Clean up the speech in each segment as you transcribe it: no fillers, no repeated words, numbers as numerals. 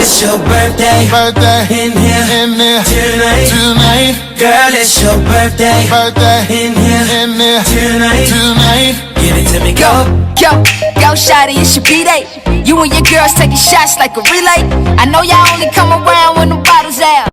it's your birthday. In here tonight. Girl, it's your birthday. In here tonight. Give it to me, go. Yo, shawty, it's your B-Day. You and your girls taking shots like a relay. I know y'all only come around when the bottles out.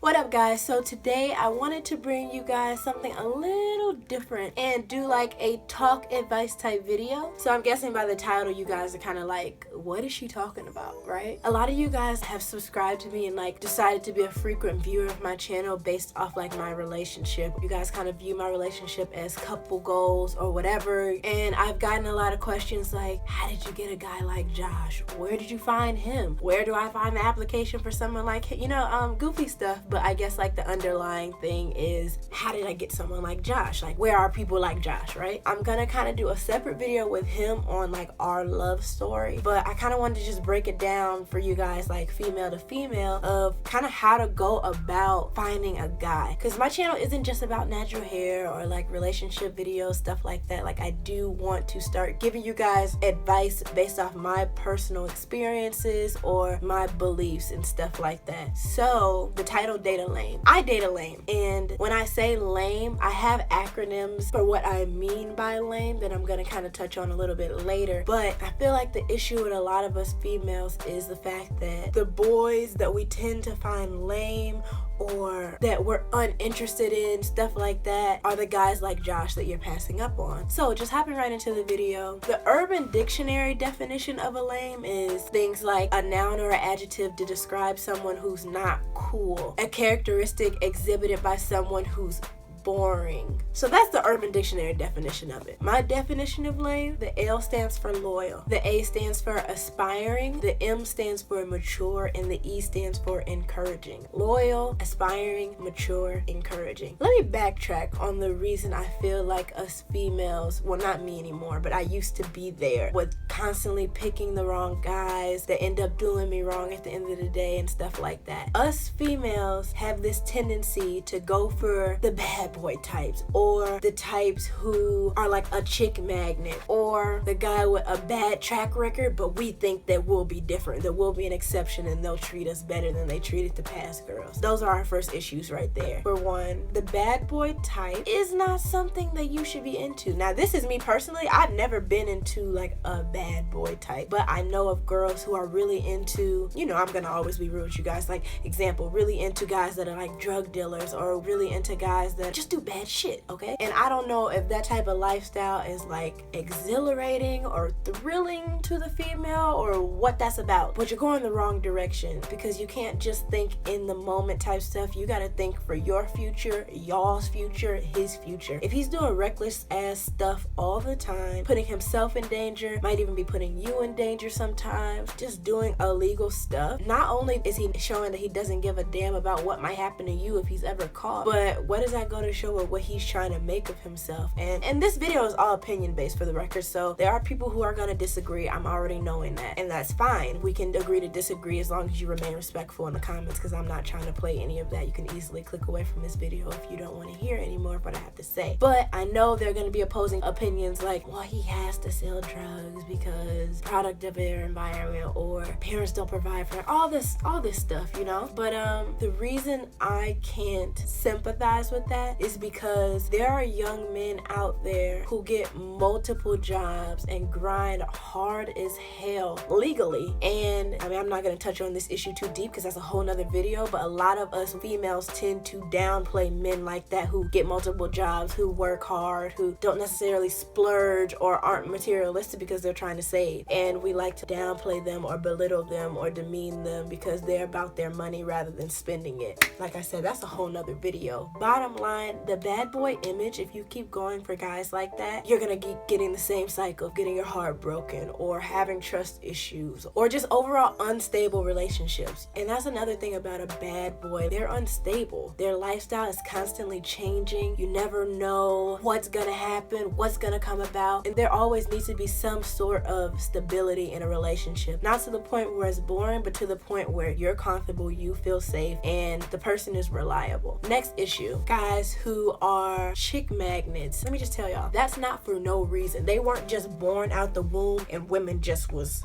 What up, guys? So today I wanted to bring you guys something a little different and do like a talk advice type video. So I'm guessing by the title you guys are kind of like, what is she talking about, right? A lot of you guys have subscribed to me and like decided to be a frequent viewer of my channel based off like my relationship. You guys kind of view my relationship as couple goals or whatever, and I've gotten a lot of questions like, how did you get a guy like Josh? Where did you find him? Where do I find the application for someone like him? You know, goofy stuff. But I guess like the underlying thing is, how did I get someone like Josh? Like, where are people like Josh, right? I'm gonna kind of do a separate video with him on like our love story, but I kind of wanted to just break it down for you guys, like female to female, of kind of how to go about finding a guy. Because my channel isn't just about natural hair or like relationship videos, stuff like that. Like, I do want to start giving you guys advice based off my personal experiences or my beliefs and stuff like that. So the title, Date a Lame. I date a lame, and when I say lame, I have acronyms for what I mean by lame that I'm gonna kind of touch on a little bit later. But I feel like the issue with a lot of us females is the fact that the boys that we tend to find lame or that we're uninterested in, stuff like that, are the guys like Josh that you're passing up on. So just hopping right into the video. The Urban Dictionary definition of a lame is things like a noun or an adjective to describe someone who's not cool, a characteristic exhibited by someone who's boring. So that's the Urban Dictionary definition of it. My definition of lame: the L stands for loyal, the A stands for aspiring, the M stands for mature, and the E stands for encouraging. Loyal, aspiring, mature, encouraging. Let me backtrack on the reason I feel like us females, well, not me anymore, but I used to be there with constantly picking the wrong guys that end up doing me wrong at the end of the day and stuff like that. Us females have this tendency to go for the bad boy types, or the types who are like a chick magnet, or the guy with a bad track record, but we think that we'll be different, that we'll be an exception and they'll treat us better than they treated the past girls. Those are our first issues right there. For one, the bad boy type is not something that you should be into. Now, this is me personally. I've never been into like a bad boy type, but I know of girls who are really into, you know, I'm gonna always be real with you guys, like example, really into guys that are like drug dealers, or really into guys that just do bad shit, okay? And I don't know if that type of lifestyle is like exhilarating or thrilling to the female or what that's about, but you're going the wrong direction, because you can't just think in the moment type stuff. You gotta think for your future, y'all's future, his future. If he's doing reckless ass stuff all the time, putting himself in danger, might even be putting you in danger sometimes, just doing illegal stuff, not only is he showing that he doesn't give a damn about what might happen to you if he's ever caught, but what does that go to show with what he's trying to make of himself? And this video is all opinion based, for the record, so there are people who are going to disagree. I'm already knowing that, and that's fine. We can agree to disagree as long as you remain respectful in the comments, because I'm not trying to play any of that. You can easily click away from this video if you don't want to hear any more of what I have to say. But I know there are going to be opposing opinions like, well, he has to sell drugs because product of their environment, or parents don't provide for all this stuff, you know? But the reason I can't sympathize with that is because there are young men out there who get multiple jobs and grind hard as hell legally. And I mean, I'm not going to touch on this issue too deep because that's a whole nother video, but a lot of us females tend to downplay men like that who get multiple jobs, who work hard, who don't necessarily splurge or aren't materialistic because they're trying to save. And we like to downplay them or belittle them or demean them because they're about their money rather than spending it. Like I said, that's a whole nother video. Bottom line, the bad boy image, if you keep going for guys like that, you're gonna keep getting the same cycle of getting your heart broken or having trust issues or just overall unstable relationships. And that's another thing about a bad boy. They're unstable. Their lifestyle is constantly changing. You never know what's gonna happen, what's gonna come about, and there always needs to be some sort of stability in a relationship. Not to the point where it's boring, but to the point where you're comfortable, you feel safe, and the person is reliable. Next issue, guys who are chick magnets. Let me just tell y'all, that's not for no reason. They weren't just born out the womb and women just was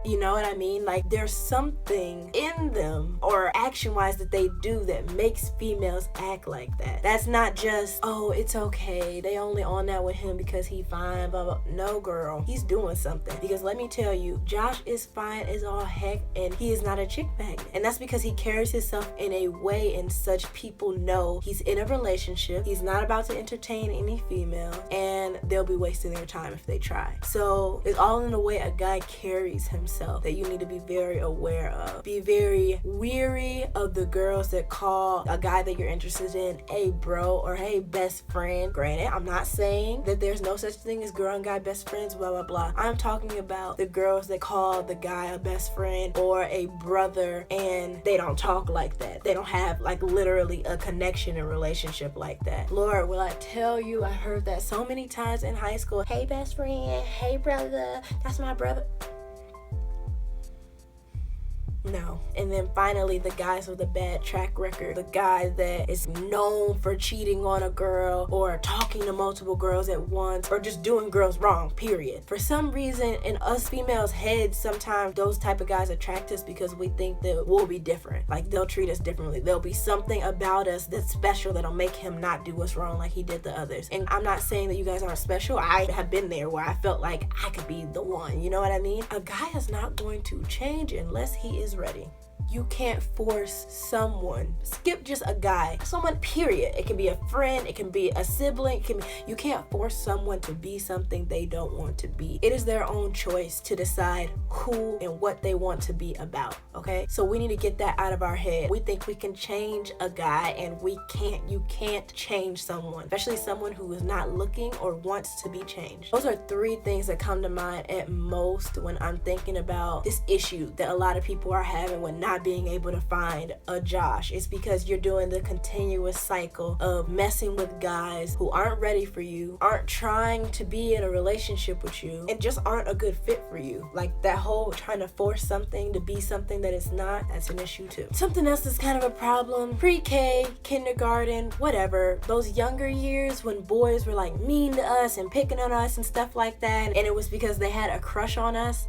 You know what I mean? Like, there's something in them or action-wise that they do that makes females act like that. That's not just, oh, it's okay, they only on that with him because he fine, blah, blah. No, girl, he's doing something. Because let me tell you, Josh is fine as all heck, and he is not a chick magnet. And that's because he carries himself in a way in such people know he's in a relationship, he's not about to entertain any female, and they'll be wasting their time if they try. So it's all in the way a guy carries himself that you need to be very aware of. Be very weary of the girls that call a guy that you're interested in a bro or hey best friend. Granted, I'm not saying that there's no such thing as girl and guy best friends, blah blah blah. I'm talking about the girls that call the guy a best friend or a brother, and they don't talk like that. They don't have like literally a connection and relationship like that. Lord, will I tell you, I heard that so many times in high school. Hey best friend, hey brother, that's my brother. No. And then finally, the guys with a bad track record, the guy that is known for cheating on a girl or talking to multiple girls at once or just doing girls wrong, period. For some reason, in us females' heads, sometimes those type of guys attract us because we think that we'll be different. Like, they'll treat us differently. There'll be something about us that's special that'll make him not do us wrong like he did to others. And I'm not saying that you guys aren't special. I have been there where I felt like I could be the one. You know what I mean? A guy is not going to change unless he is ready. You can't force someone, skip just a guy, someone period. It can be a friend, it can be a sibling, you can't force someone to be something they don't want to be. It is their own choice to decide who and what they want to be about, okay? So we need to get that out of our head. We think we can change a guy, and we can't. You can't change someone, especially someone who is not looking or wants to be changed. Those are 3 things that come to mind at most when I'm thinking about this issue that a lot of people are having when not being able to find a Josh. It's because you're doing the continuous cycle of messing with guys who aren't ready for you, aren't trying to be in a relationship with you, and just aren't a good fit for you. Like, that whole trying to force something to be something that it's not, that's an issue too. Something else that's kind of a problem, pre-K, kindergarten, whatever, those younger years when boys were like mean to us and picking on us and stuff like that, and it was because they had a crush on us.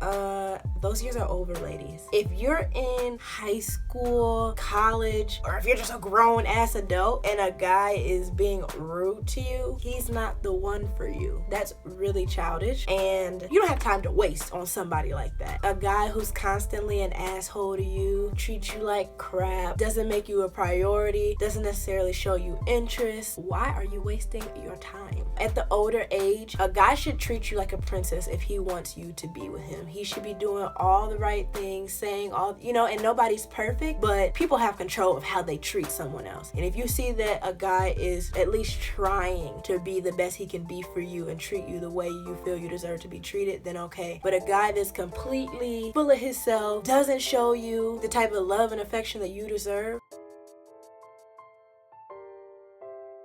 Those years are over, ladies. If you're in high school, college, or if you're just a grown ass adult and a guy is being rude to you, he's not the one for you. That's really childish, and you don't have time to waste on somebody like that. A guy who's constantly an asshole to you, treats you like crap, doesn't make you a priority, doesn't necessarily show you interest. Why are you wasting your time? At the older age, a guy should treat you like a princess if he wants you to be with him. He should be doing all the right things, saying all, and nobody's perfect, but people have control of how they treat someone else. And if you see that a guy is at least trying to be the best he can be for you and treat you the way you feel you deserve to be treated, then okay. But a guy that's completely full of himself, doesn't show you the type of love and affection that you deserve.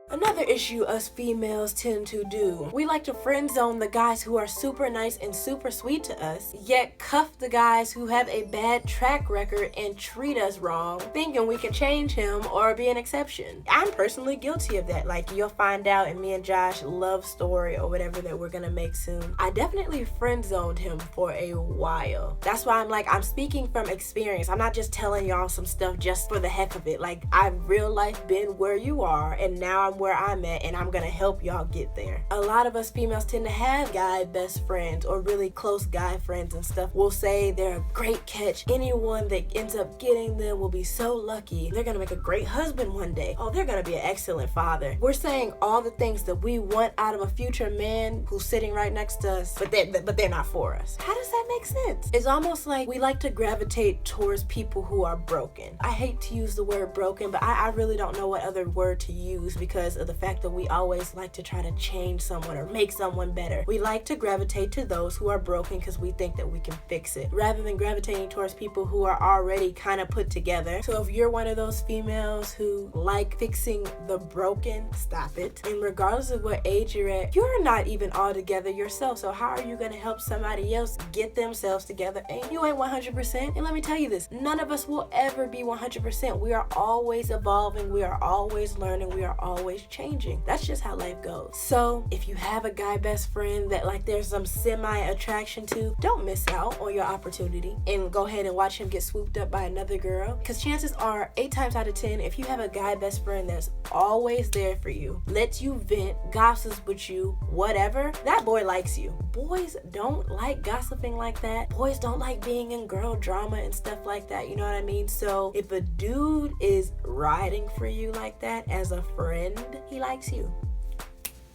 Another issue us females tend to do, we like to friend zone the guys who are super nice and super sweet to us, yet cuff the guys who have a bad track record and treat us wrong, thinking we can change him or be an exception. I'm personally guilty of that. Like, you'll find out in me and Josh love story or whatever that we're gonna make soon. I definitely friend zoned him for a while. That's why I'm speaking from experience. I'm not just telling y'all some stuff just for the heck of it. Like, I've real life been where you are, and now I'm where I'm at, and I'm gonna help y'all get there. A lot of us females tend to have guy best friends or really close guy friends and stuff. We'll say they're a great catch. Anyone that ends up getting them will be so lucky. They're gonna make a great husband one day. Oh, they're gonna be an excellent father. We're saying all the things that we want out of a future man who's sitting right next to us, but they're not for us. How does that make sense? It's almost like we like to gravitate towards people who are broken. I hate to use the word broken, but I really don't know what other word to use because of the fact that we always like to try to change someone or make someone better. We like to gravitate to those who are broken because we think that we can fix it, rather than gravitating towards people who are already kind of put together. So if you're one of those females who like fixing the broken, stop it. And regardless of what age you're at, you're not even all together yourself. So how are you going to help somebody else get themselves together? And you ain't 100%. And let me tell you this, none of us will ever be 100%. We are always evolving. We are always learning. We are always changing. changing. That's just how life goes. So if you have a guy best friend that like there's some semi-attraction to, don't miss out on your opportunity and go ahead and watch him get swooped up by another girl. Because chances are 8 times out of 10, if you have a guy best friend that's always there for you, lets you vent, gossips with you, whatever, that boy likes you. Boys don't like gossiping like that. Boys don't like being in girl drama and stuff like that, you know what I mean? So if a dude is riding for you like that as a friend, he likes you.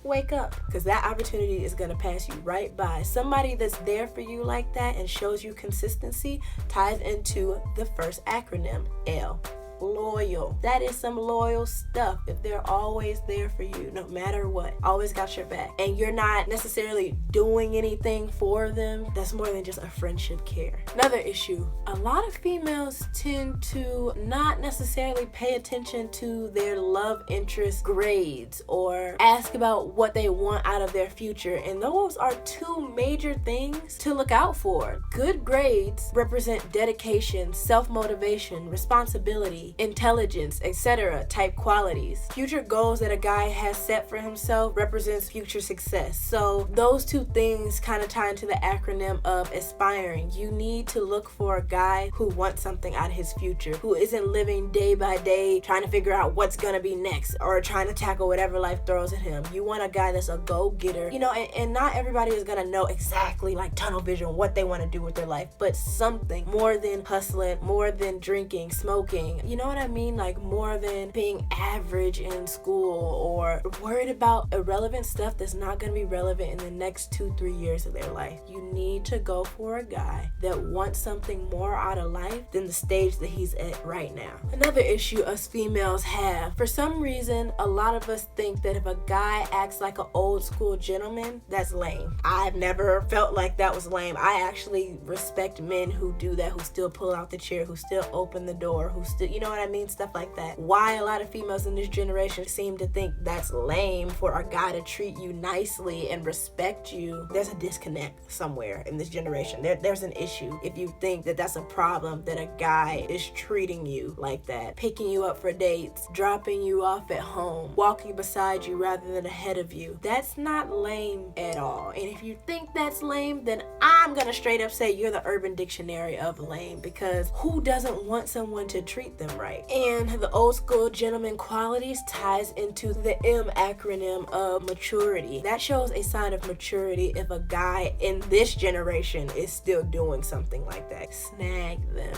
Wake up, because that opportunity is going to pass you right by. Somebody that's there for you like that and shows you consistency ties into the first acronym, L. Loyal. That is some loyal stuff. If they're always there for you, no matter what, always got your back, and you're not necessarily doing anything for them, that's more than just a friendship care. Another issue, a lot of females tend to not necessarily pay attention to their love interest grades or ask about what they want out of their future, and those are 2 major things to look out for. Good grades represent dedication, self-motivation, responsibility, intelligence, etc. type qualities. Future goals that a guy has set for himself represents future success. So those 2 things kind of tie into the acronym of aspiring. You need to look for a guy who wants something out of his future, who isn't living day by day trying to figure out what's gonna be next or trying to tackle whatever life throws at him. You want a guy that's a go-getter, you know, and not everybody is gonna know exactly like tunnel vision what they want to do with their life, but something more than hustling, more than drinking, smoking, you know what I mean? Like more than being average in school or worried about irrelevant stuff that's not going to be relevant in the next 2-3 years of their life. You need to go for a guy that wants something more out of life than the stage that he's at right now. Another issue us females have, for some reason, a lot of us think that if a guy acts like an old school gentleman, that's lame. I've never felt like that was lame. I actually respect men who do that, who still pull out the chair, who still open the door, who still, you know what I mean? Stuff like that. Why a lot of females in this generation seem to think that's lame for a guy to treat you nicely and respect you. There's a disconnect somewhere in this generation. There's an issue if you think that that's a problem, that a guy is treating you like that, picking you up for dates, dropping you off at home, walking beside you rather than ahead of you. That's not lame at all. And if you think that's lame, then I'm gonna straight up say you're the Urban Dictionary of lame, because who doesn't want someone to treat them right? And the old school gentleman qualities ties into the M acronym of maturity. That shows a sign of maturity if a guy in this generation is still doing something like that. Snag them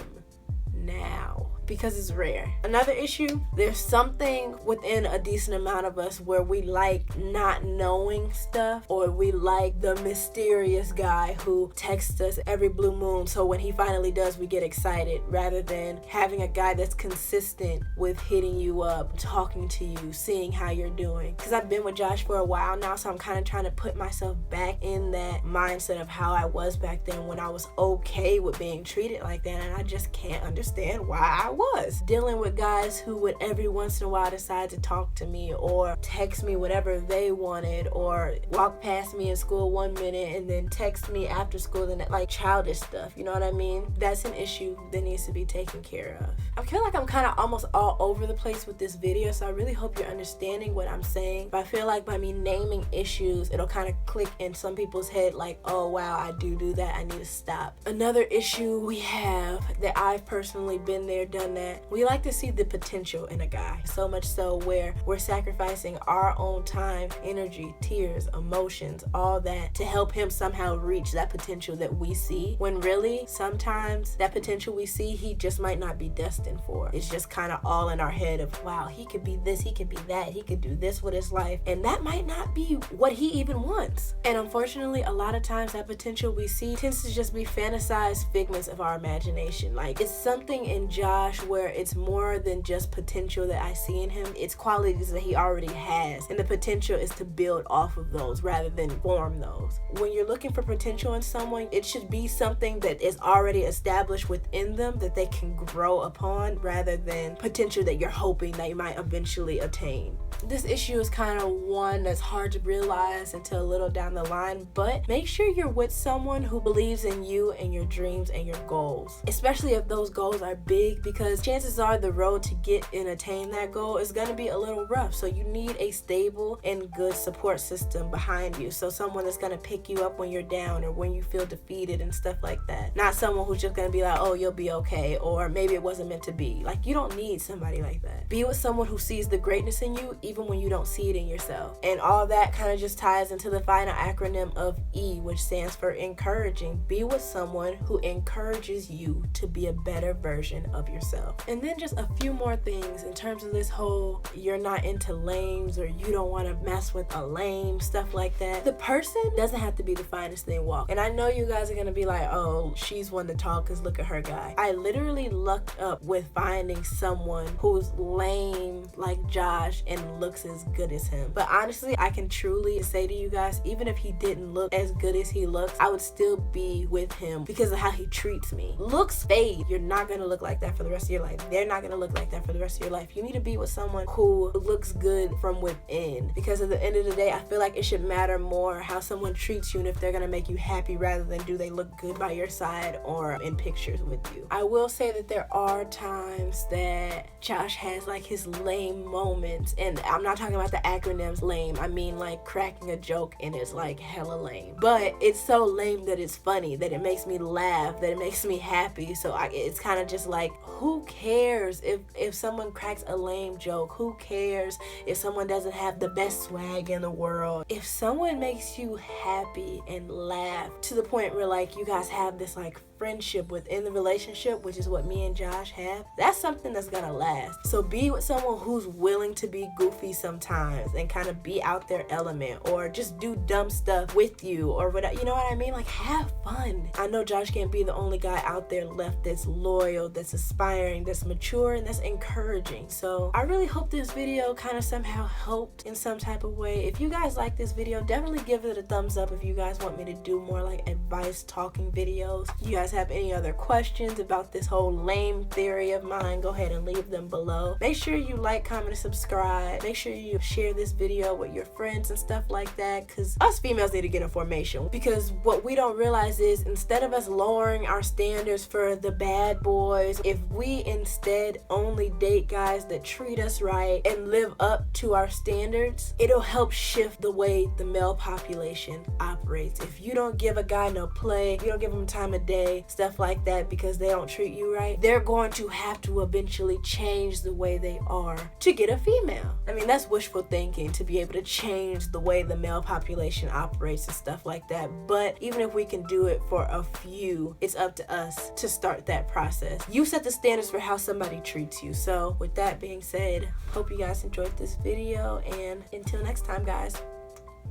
now, because it's rare. Another issue, there's something within a decent amount of us where we like not knowing stuff, or we like the mysterious guy who texts us every blue moon, so when he finally does, we get excited, rather than having a guy that's consistent with hitting you up, talking to you, seeing how you're doing. Because I've been with Josh for a while now, so I'm kind of trying to put myself back in that mindset of how I was back then when I was okay with being treated like that, and I just can't understand why I was dealing with guys who would every once in a while decide to talk to me or text me whatever they wanted, or walk past me in school one minute and then text me after school, and like childish stuff, you know what I mean? That's an issue that needs to be taken care of. I feel like I'm kind of almost all over the place with this video, so I really hope you're understanding what I'm saying, but I feel like by me naming issues, it'll kind of click in some people's head like, oh wow, I do that, I need to stop. Another issue we have that I've personally been there, done that, we like to see the potential in a guy, so much so where we're sacrificing our own time, energy, tears, emotions, all that to help him somehow reach that potential that we see, when really sometimes that potential we see he just might not be destined for. It's just kind of all in our head of, wow, he could be this, he could be that, he could do this with his life, and that might not be what he even wants. And unfortunately, a lot of times that potential we see tends to just be fantasized figments of our imagination. Like, it's something in Josh where it's more than just potential that I see in him, it's qualities that he already has, and the potential is to build off of those rather than form those. When you're looking for potential in someone, it should be something that is already established within them that they can grow upon, rather than potential that you're hoping that you might eventually attain. This issue is kind of one that's hard to realize until a little down the line, but make sure you're with someone who believes in you and your dreams and your goals, especially if those goals are big, because because chances are the road to get and attain that goal is going to be a little rough. So you need a stable and good support system behind you. So someone that's going to pick you up when you're down or when you feel defeated and stuff like that. Not someone who's just going to be like, oh, you'll be okay, or maybe it wasn't meant to be. Like, you don't need somebody like that. Be with someone who sees the greatness in you even when you don't see it in yourself. And all that kind of just ties into the final acronym of E, which stands for encouraging. Be with someone who encourages you to be a better version of yourself. And then just a few more things in terms of this whole you're not into lames or you don't want to mess with a lame, stuff like that. The person doesn't have to be the finest thing walking. And I know you guys are going to be like, oh, she's one to talk because look at her guy. I literally lucked up with finding someone who's lame like Josh and looks as good as him. But honestly, I can truly say to you guys, even if he didn't look as good as he looks, I would still be with him because of how he treats me. Looks fade. You're not going to look like that for the rest of your life. They're not going to look like that for the rest of your life. You need to be with someone who looks good from within, because at the end of the day, I feel like it should matter more how someone treats you and if they're going to make you happy rather than do they look good by your side or in pictures with you. I will say that there are times that Josh has like his lame moments, and I'm not talking about the acronyms lame. I mean like cracking a joke and it's like hella lame. But it's so lame that it's funny, that it makes me laugh, that it makes me happy. So it's kind of just like, who cares if someone cracks a lame joke? Who cares if someone doesn't have the best swag in the world? If someone makes you happy and laugh to the point where like you guys have this like friendship within the relationship, which is what me and Josh have, that's something that's gonna last. So be with someone who's willing to be goofy sometimes and kind of be out their element, or just do dumb stuff with you, or whatever, you know what I mean? Like, have fun. I know Josh can't be the only guy out there left that's loyal, that's aspiring, that's mature, and that's encouraging. So I really hope this video kind of somehow helped in some type of way. If you guys like this video, definitely give it a thumbs up. If you guys want me to do more like advice talking videos, you guys have any other questions about this whole lame theory of mine, go ahead and leave them below. Make sure you like, comment, and subscribe. Make sure you share this video with your friends and stuff like that, because us females need to get in formation. Because what we don't realize is, instead of us lowering our standards for the bad boys, if we instead only date guys that treat us right and live up to our standards, it'll help shift the way the male population operates. If you don't give a guy no play, you don't give him time of day, stuff like that, because they don't treat you right, they're going to have to eventually change the way they are to get a female. I mean, that's wishful thinking, to be able to change the way the male population operates and stuff like that. But even if we can do it for a few, it's up to us to start that process. You set the standards for how somebody treats you. So with that being said, hope you guys enjoyed this video, and until next time, guys,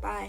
bye.